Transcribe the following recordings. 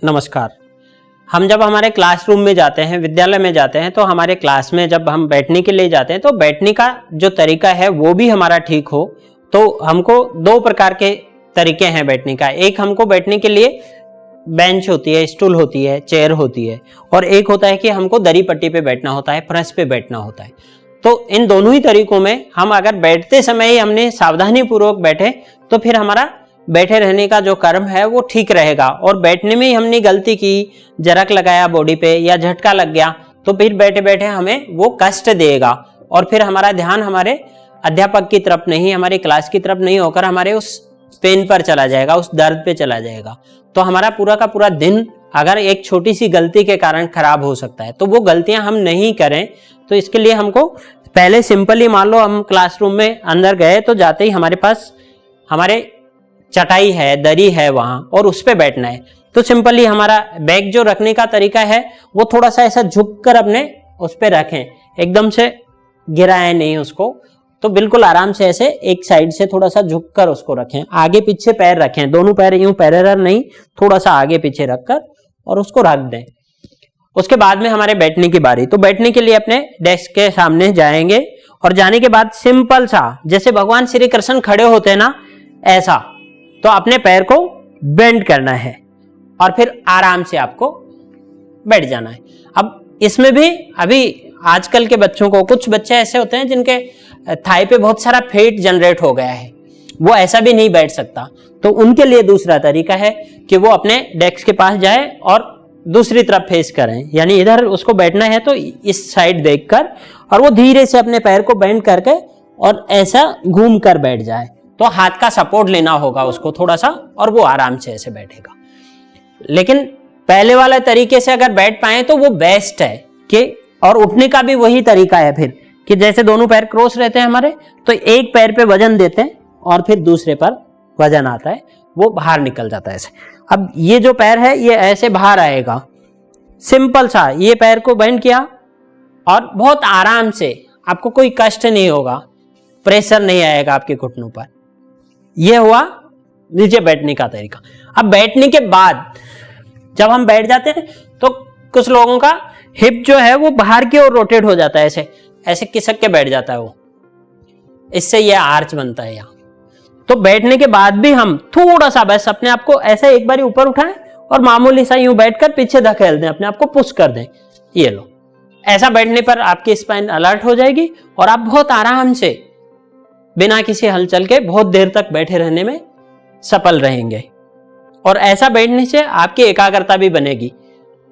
नमस्कार। हम जब हमारे क्लासरूम में जाते हैं, विद्यालय में जाते हैं, तो हमारे क्लास में जब हम बैठने के लिए जाते हैं तो बैठने का जो तरीका है वो भी हमारा ठीक हो। तो हमको दो प्रकार के तरीके हैं बैठने का। एक हमको बैठने के लिए बेंच होती है, स्टूल होती है, चेयर होती है, और एक होता है कि हमको दरी पट्टी पे बैठना होता है, फर्श पे बैठना होता है। तो इन दोनों ही तरीकों में हम अगर बैठते समय ही हमने सावधानी पूर्वक बैठे तो फिर हमारा बैठे रहने का जो कर्म है वो ठीक रहेगा। और बैठने में ही हमने गलती की, जरक लगाया बॉडी पे या झटका लग गया, तो फिर बैठे बैठे हमें वो कष्ट देगा और फिर हमारा ध्यान हमारे अध्यापक की तरफ नहीं, हमारी क्लास की तरफ नहीं होकर हमारे उस पेन पर चला जाएगा, उस दर्द पे चला जाएगा। तो हमारा पूरा का पूरा दिन अगर एक छोटी सी गलती के कारण खराब हो सकता है। तो वो गलतियां हम नहीं करें, तो इसके लिए हमको पहले सिंपली, मान लो हम क्लासरूम में अंदर गए तो जाते ही हमारे पास हमारे चटाई है, दरी है वहां, और उस पे बैठना है। तो सिंपली हमारा बैग जो रखने का तरीका है वो थोड़ा सा ऐसा झुक कर अपने उस पे रखें, एकदम से गिराएं नहीं उसको। तो बिल्कुल आराम से ऐसे एक साइड से थोड़ा सा झुक कर उसको रखें। आगे पीछे पैर रखें, दोनों पैर यूं पैरेलल नहीं, थोड़ा सा आगे पीछे रखकर और उसको रख दें। उसके बाद में हमारे बैठने की बारी। तो बैठने के लिए अपने डेस्क के सामने जाएंगे और जाने के बाद सिंपल सा, जैसे भगवान श्री कृष्ण खड़े होते हैं ना, ऐसा तो अपने पैर को बेंड करना है और फिर आराम से आपको बैठ जाना है। अब इसमें भी अभी आजकल के बच्चों को, कुछ बच्चे ऐसे होते हैं जिनके थाई पे बहुत सारा फैट जनरेट हो गया है, वो ऐसा भी नहीं बैठ सकता। तो उनके लिए दूसरा तरीका है कि वो अपने डेस्क के पास जाए और दूसरी तरफ फेस करें, यानी इधर उसको बैठना है तो इस साइड देखकर, और वो धीरे से अपने पैर को बेंड करके और ऐसा घूम कर बैठ जाए। तो हाथ का सपोर्ट लेना होगा उसको थोड़ा सा, और वो आराम से ऐसे बैठेगा। लेकिन पहले वाले तरीके से अगर बैठ पाए तो वो बेस्ट है कि, और उठने का भी वही तरीका है फिर कि जैसे दोनों पैर क्रॉस रहते हैं हमारे, तो एक पैर पे वजन देते हैं और फिर दूसरे पर वजन आता है, वो बाहर निकल जाता है ऐसे। अब ये जो पैर है ये ऐसे बाहर आएगा, सिंपल सा ये पैर को बेंड किया और बहुत आराम से, आपको कोई कष्ट नहीं होगा, प्रेशर नहीं आएगा आपके घुटनों पर। यह हुआ नीचे बैठने का तरीका। अब बैठने के बाद जब हम बैठ जाते हैं तो कुछ लोगों का हिप जो है वो बाहर की ओर रोटेट हो जाता है, ऐसे ऐसे खिसक के बैठ जाता है वो, इससे यह आर्च बनता है यहाँ। तो बैठने के बाद भी हम थोड़ा सा बस अपने आप को ऐसे एक बार ऊपर उठाएं और मामूली सा यूं बैठकर पीछे धकेल दें, अपने आप को पुश कर दें। ये लो, ऐसा बैठने पर आपकी स्पाइन अलर्ट हो जाएगी और आप बहुत आराम से बिना किसी हलचल के बहुत देर तक बैठे रहने में सफल रहेंगे। और ऐसा बैठने से आपकी एकाग्रता भी बनेगी।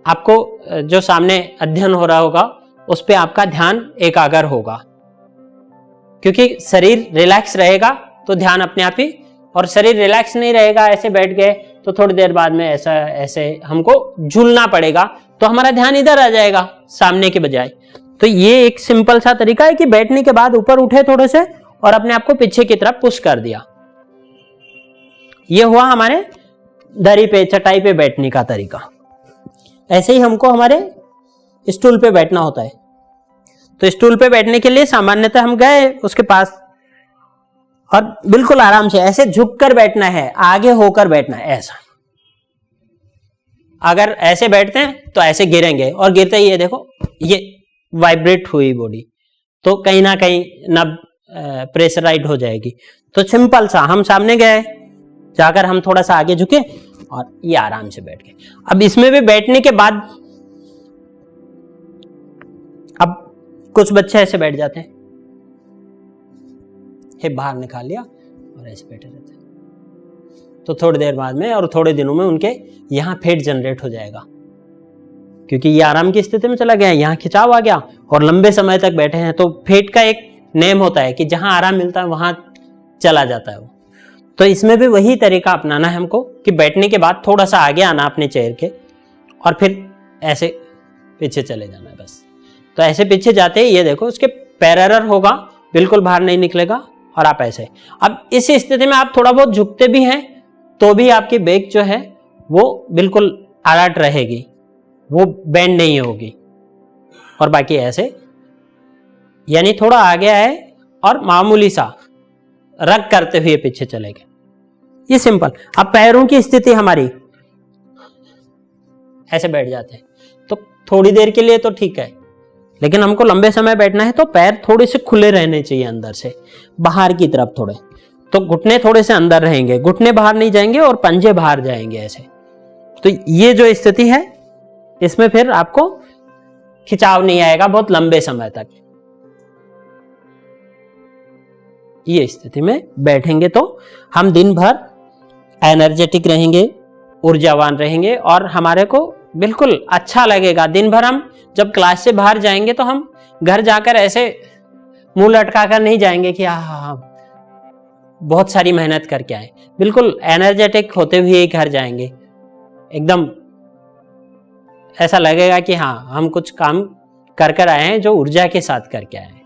आपको जो सामने अध्ययन हो रहा होगा उस पे आपका ध्यान एकाग्र होगा, क्योंकि शरीर रिलैक्स रहेगा तो ध्यान अपने आप ही, और शरीर रिलैक्स नहीं रहेगा, ऐसे बैठ गए तो थोड़ी देर बाद में ऐसा ऐसे हमको झूलना पड़ेगा, तो हमारा ध्यान इधर आ जाएगा सामने के बजाय। तो ये एक सिंपल सा तरीका है कि बैठने के बाद ऊपर उठे थोड़े से और अपने आप को पीछे की तरफ पुश कर दिया। यह हुआ हमारे दरी पे, चटाई पे बैठने का तरीका। ऐसे ही हमको हमारे स्टूल पे बैठना होता है। तो स्टूल पे बैठने के लिए सामान्यतः हम गए उसके पास और बिल्कुल आराम से ऐसे झुक कर बैठना है, आगे होकर बैठना है ऐसा। अगर ऐसे बैठते हैं तो ऐसे गिरेंगे, और गिरते ही ये देखो ये वाइब्रेट हुई बॉडी, तो कहीं ना कहीं न प्रेशराइज हो जाएगी। तो सिंपल सा हम सामने गए, जाकर हम थोड़ा सा आगे झुके और ये आराम से बैठ गए। अब इसमें भी बैठने के बाद अब कुछ बच्चे ऐसे बैठ जाते हैं, हिप बाहर निकाल लिया और ऐसे बैठे रहते हैं। तो थोड़ी देर बाद में और थोड़े दिनों में उनके यहां फैट जनरेट हो जाएगा, क्योंकि ये आराम की स्थिति में चला गया, यहाँ खिंचाव आ गया और लंबे समय तक बैठे हैं। तो फैट का एक नेम होता है कि जहां आराम मिलता है वहां चला जाता है वो। तो इसमें भी वही तरीका अपनाना है हमको कि बैठने के बाद थोड़ा सा आगे आना अपने चेयर के और फिर ऐसे पीछे चले जाना है बस। तो ऐसे पीछे जाते ही ये देखो उसके पैरेलल होगा, बिल्कुल बाहर नहीं निकलेगा, और आप ऐसे। अब इस स्थिति में आप थोड़ा बहुत झुकते भी हैं तो भी आपकी बैक जो है वो बिल्कुल अलर्ट रहेगी, वो बेंड नहीं होगी। और बाकी ऐसे, यानी थोड़ा आगे आए और मामूली सा रग करते हुए पीछे चले गए। ये सिंपल। अब पैरों की स्थिति हमारी, ऐसे बैठ जाते हैं, तो थोड़ी देर के लिए तो ठीक है, लेकिन हमको लंबे समय बैठना है तो पैर थोड़े से खुले रहने चाहिए, अंदर से बाहर की तरफ थोड़े, तो घुटने थोड़े से अंदर रहेंगे, घुटने बाहर नहीं जाएंगे और पंजे बाहर जाएंगे ऐसे। तो ये जो स्थिति है इसमें फिर आपको खिंचाव नहीं आएगा बहुत लंबे समय तक। ये स्थिति में बैठेंगे तो हम दिन भर एनर्जेटिक रहेंगे, ऊर्जावान रहेंगे और हमारे को बिल्कुल अच्छा लगेगा। दिन भर हम जब क्लास से बाहर जाएंगे तो हम घर जाकर ऐसे मुंह लटका कर नहीं जाएंगे कि हाँ बहुत सारी मेहनत करके आए, बिल्कुल एनर्जेटिक होते हुए ही घर जाएंगे। एकदम ऐसा लगेगा कि हाँ हम कुछ काम कर आए हैं जो ऊर्जा के साथ करके आए हैं।